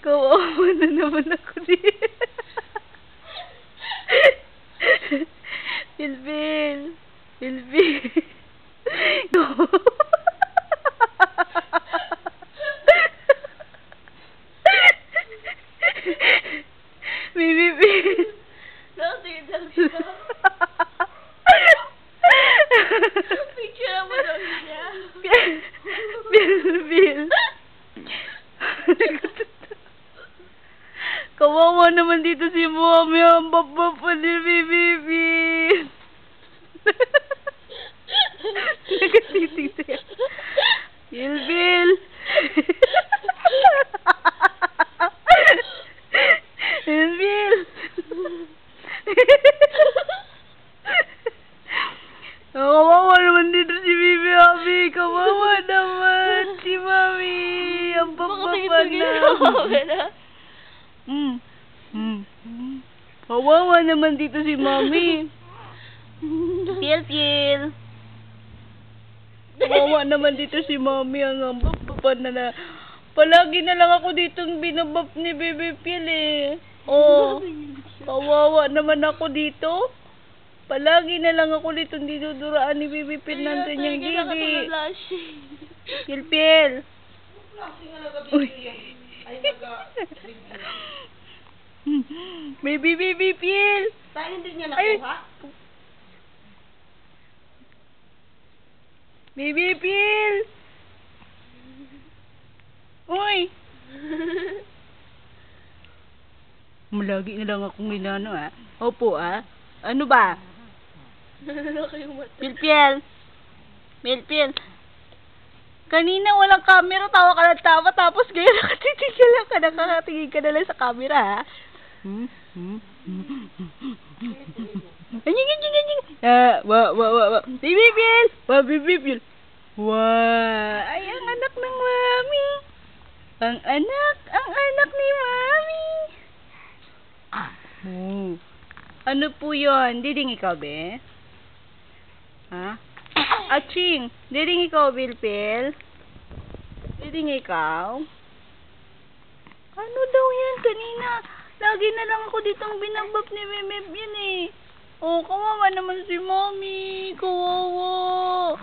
Kawawa na naman ako dito. Pilpil. Pilpil. Bibipil. Sige, selfie ka. Picture mo daw niya. Pilpil. Kawawa naman dito si Mommy. Ang babab pa ni Bibipil. Nagatitig siya. Pilpil. Pilpil. Kawawa naman dito si Bibi Abi. Kawawa naman si Mami. Ang bababa na. Kawawa naman dito si Mami. Pilpil. Kawawa naman dito si Mami. Ang bababa na. Palagi na lang ako ditong binabab ni Bibi Pil eh. Oh, kawawa naman ako dito. Palagi na lang ako ditong dinuduraan ni Bibi Pil. Nandun yung Bibi. Pilpil. Uy. Baby Pil. Saan hindi niya nakuha? Baby Pil. Uy. Malagi na lang akong inano Opo Ano ba? Pilpil. Pilpil. Kanina walang camera, tawa ka ng tawa, tapos ngayon nakatitig ka lang, nakakatingin ka na lang sa camera Anying. Baby Pil. Baby Pil. Wow. Ay, ang anak ng Mami. Ang anak ni Mami. Ano po yun? Diding ikaw, be? Ha? Aching! Diding ikaw, Pilpil? Diding ikaw? Ano daw yan? Kanina, lagi na lang ako ditong binabab ni Bebeb yun eh. Oh, kawawa naman si Mommy. Kawawa.